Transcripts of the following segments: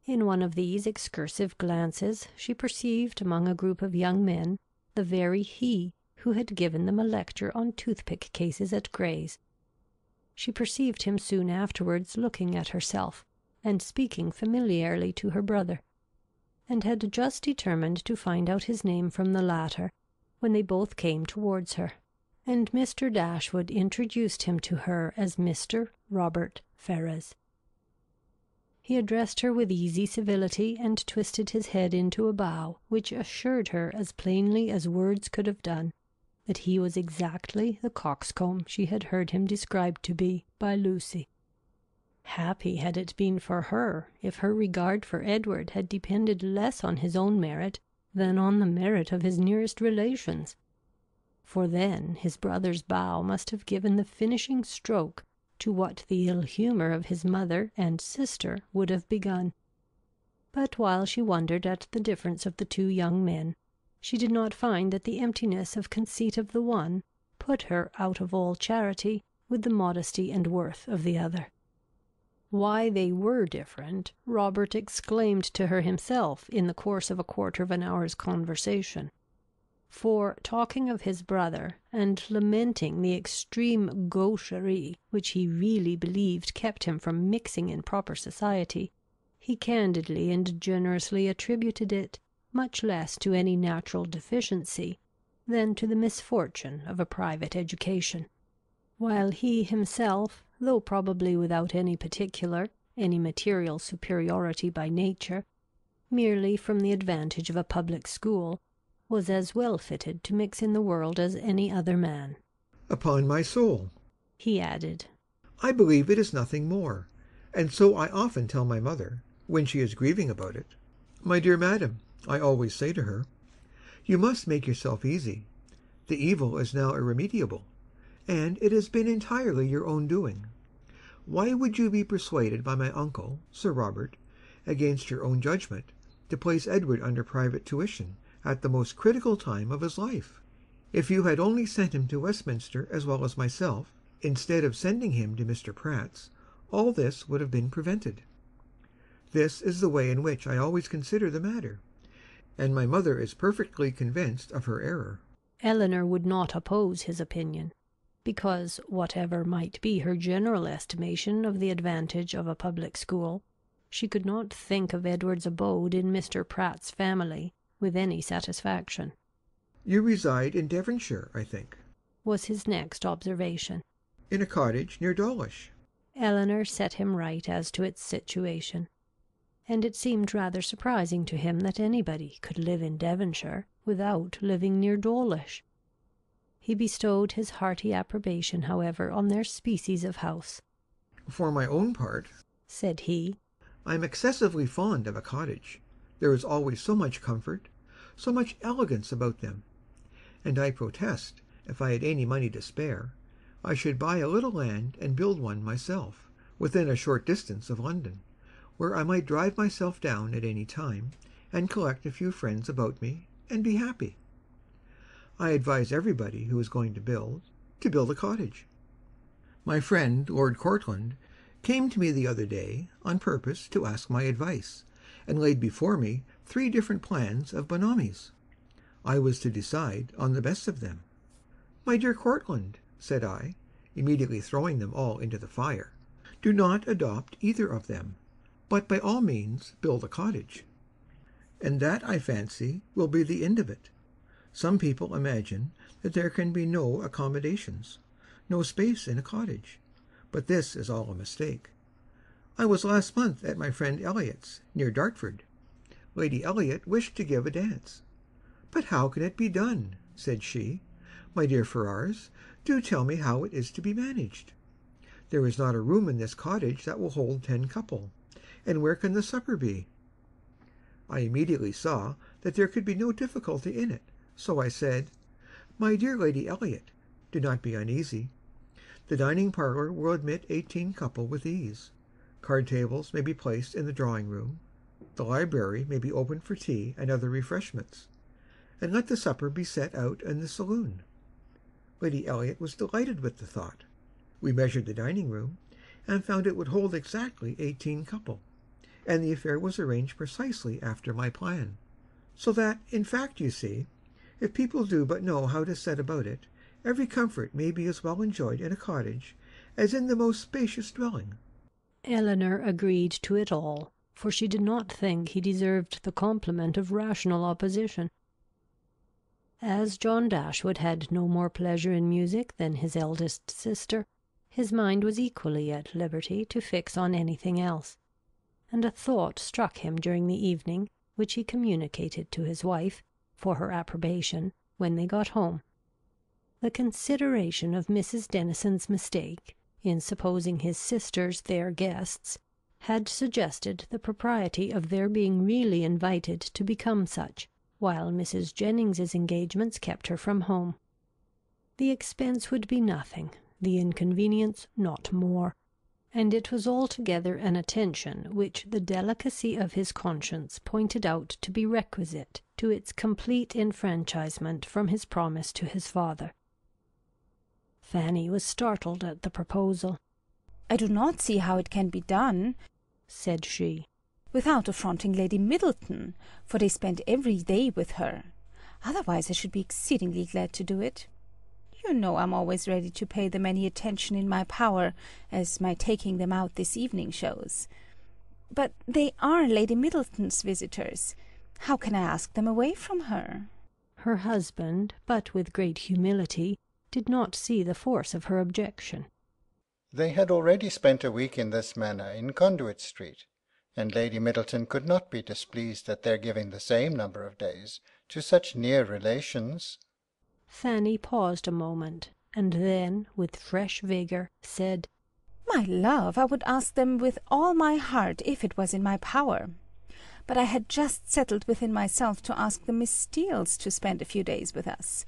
In one of these excursive glances she perceived among a group of young men the very he who had given them a lecture on toothpick cases at Gray's. She perceived him soon afterwards looking at herself, and speaking familiarly to her brother, and had just determined to find out his name from the latter, when they both came towards her, and Mr. Dashwood introduced him to her as Mr. Robert Ferrars. He addressed her with easy civility, and twisted his head into a bow, which assured her as plainly as words could have done, that he was exactly the coxcomb she had heard him described to be by Lucy. Happy had it been for her if her regard for Edward had depended less on his own merit than on the merit of his nearest relations, for then his brother's bow must have given the finishing stroke to what the ill humour of his mother and sister would have begun. But while she wondered at the difference of the two young men, she did not find that the emptiness of conceit of the one put her out of all charity with the modesty and worth of the other. Why they were different, Robert exclaimed to her himself in the course of a quarter of an hour's conversation. For, talking of his brother, and lamenting the extreme gaucherie which he really believed kept him from mixing in proper society, he candidly and generously attributed it much less to any natural deficiency than to the misfortune of a private education, while he himself, though probably without any material superiority by nature, merely from the advantage of a public school, was as well fitted to mix in the world as any other man. Upon my soul, he added, I believe it is nothing more, and so I often tell my mother, when she is grieving about it. My dear madam, I always say to her, you must make yourself easy. The evil is now irremediable, and it has been entirely your own doing. Why would you be persuaded by my uncle, Sir Robert, against your own judgment, to place Edward under private tuition at the most critical time of his life? If you had only sent him to Westminster as well as myself, instead of sending him to Mr. Pratt's, all this would have been prevented. This is the way in which I always consider the matter, and my mother is perfectly convinced of her error. Eleanor would not oppose his opinion, because, whatever might be her general estimation of the advantage of a public school, she could not think of Edward's abode in Mr. Pratt's family with any satisfaction. You reside in Devonshire, I think, was his next observation. In a cottage near Dawlish. Eleanor set him right as to its situation, and it seemed rather surprising to him that anybody could live in Devonshire without living near Dawlish. He bestowed his hearty approbation, however, on their species of house. For my own part, said he, I am excessively fond of a cottage. There is always so much comfort, so much elegance about them, and I protest, if I had any money to spare, I should buy a little land and build one myself, within a short distance of London, where I might drive myself down at any time, and collect a few friends about me, and be happy. I advise everybody who is going to build a cottage. My friend Lord Courtland came to me the other day on purpose to ask my advice, and laid before me 3 different plans of bonomies. I was to decide on the best of them. My dear Courtland, said I, immediately throwing them all into the fire, do not adopt either of them, but by all means build a cottage. And that, I fancy, will be the end of it. Some people imagine that there can be no accommodations, no space in a cottage, but this is all a mistake. I was last month at my friend Elliot's, near Dartford. Lady Elliot wished to give a dance. But how can it be done? Said she. My dear Ferrars, do tell me how it is to be managed. There is not a room in this cottage that will hold 10 couple, and where can the supper be? I immediately saw that there could be no difficulty in it, so I said, My dear Lady Elliot, do not be uneasy. The dining parlour will admit 18 couple with ease. Card tables may be placed in the drawing-room. The library may be opened for tea and other refreshments, and let the supper be set out in the saloon. Lady Elliot was delighted with the thought. We measured the dining-room, and found it would hold exactly 18 couple. and the affair was arranged precisely after my plan. So that, in fact, you see, if people do but know how to set about it, every comfort may be as well enjoyed in a cottage as in the most spacious dwelling." Eleanor agreed to it all, for she did not think he deserved the compliment of rational opposition. As John Dashwood had no more pleasure in music than his eldest sister, his mind was equally at liberty to fix on anything else, and a thought struck him during the evening, which he communicated to his wife, for her approbation, when they got home. The consideration of Mrs. Dennison's mistake, in supposing his sisters their guests, had suggested the propriety of their being really invited to become such, while Mrs. Jennings's engagements kept her from home. The expense would be nothing, the inconvenience not more, and it was altogether an attention which the delicacy of his conscience pointed out to be requisite to its complete enfranchisement from his promise to his father. Fanny was startled at the proposal. "I do not see how it can be done," said she, "without affronting Lady Middleton, for they spend every day with her. Otherwise I should be exceedingly glad to do it. You know I'm always ready to pay them any attention in my power, as my taking them out this evening shows. But they are Lady Middleton's visitors. How can I ask them away from her?" Her husband, but with great humility, did not see the force of her objection. They had already spent a week in this manner in Conduit Street, and Lady Middleton could not be displeased at their giving the same number of days to such near relations. Fanny paused a moment, and then, with fresh vigour, said, "My love, I would ask them with all my heart if it was in my power. But I had just settled within myself to ask the Miss Steeles to spend a few days with us.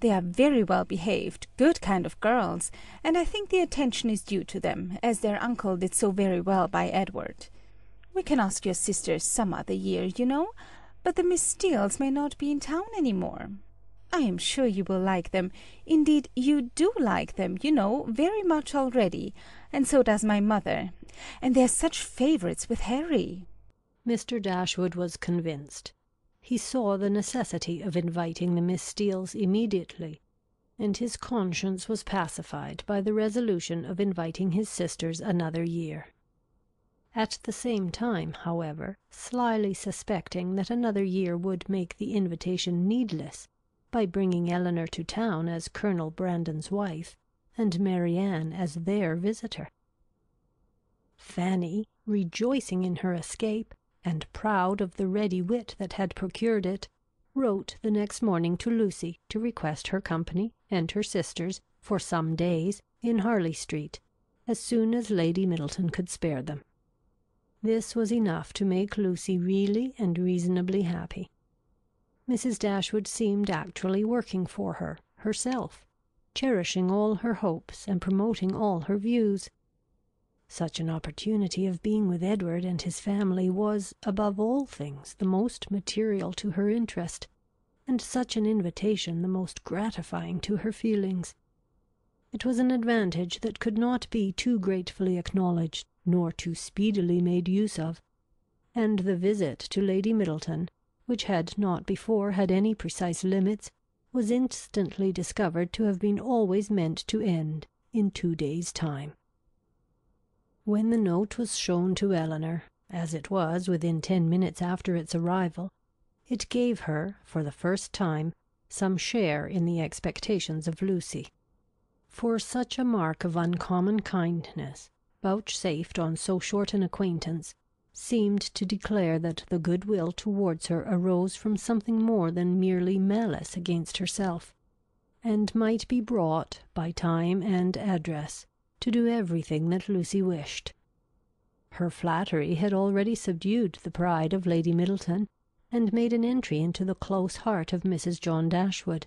They are very well behaved, good kind of girls, and I think the attention is due to them, as their uncle did so very well by Edward. We can ask your sisters some other year, you know, but the Miss Steeles may not be in town any more. I am sure you will like them. Indeed, you do like them, you know, very much already, and so does my mother. And they are such favourites with Harry." Mr. Dashwood was convinced. He saw the necessity of inviting the Miss Steeles immediately, and his conscience was pacified by the resolution of inviting his sisters another year. At the same time, however, slyly suspecting that another year would make the invitation needless, by bringing Eleanor to town as Colonel Brandon's wife, and Marianne as their visitor. Fanny, rejoicing in her escape, and proud of the ready wit that had procured it, wrote the next morning to Lucy to request her company and her sisters for some days in Harley Street, as soon as Lady Middleton could spare them. This was enough to make Lucy really and reasonably happy. Mrs. Dashwood seemed actually working for her, herself, cherishing all her hopes and promoting all her views. Such an opportunity of being with Edward and his family was, above all things, the most material to her interest, and such an invitation the most gratifying to her feelings. It was an advantage that could not be too gratefully acknowledged, nor too speedily made use of, and the visit to Lady Middleton, which had not before had any precise limits, was instantly discovered to have been always meant to end in 2 days' time. When the note was shown to Eleanor, as it was within 10 minutes after its arrival, it gave her, for the first time, some share in the expectations of Lucy. For such a mark of uncommon kindness, vouchsafed on so short an acquaintance, seemed to declare that the goodwill towards her arose from something more than merely malice against herself, and might be brought, by time and address, to do everything that Lucy wished. Her flattery had already subdued the pride of Lady Middleton, and made an entry into the close heart of Mrs. John Dashwood,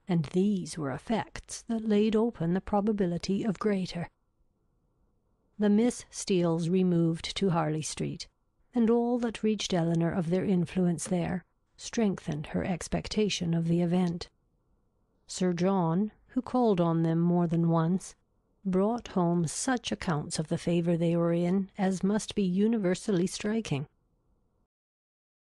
and these were effects that laid open the probability of greater. The Miss Steeles removed to Harley Street, and all that reached Eleanor of their influence there strengthened her expectation of the event. Sir John, who called on them more than once, brought home such accounts of the favour they were in as must be universally striking.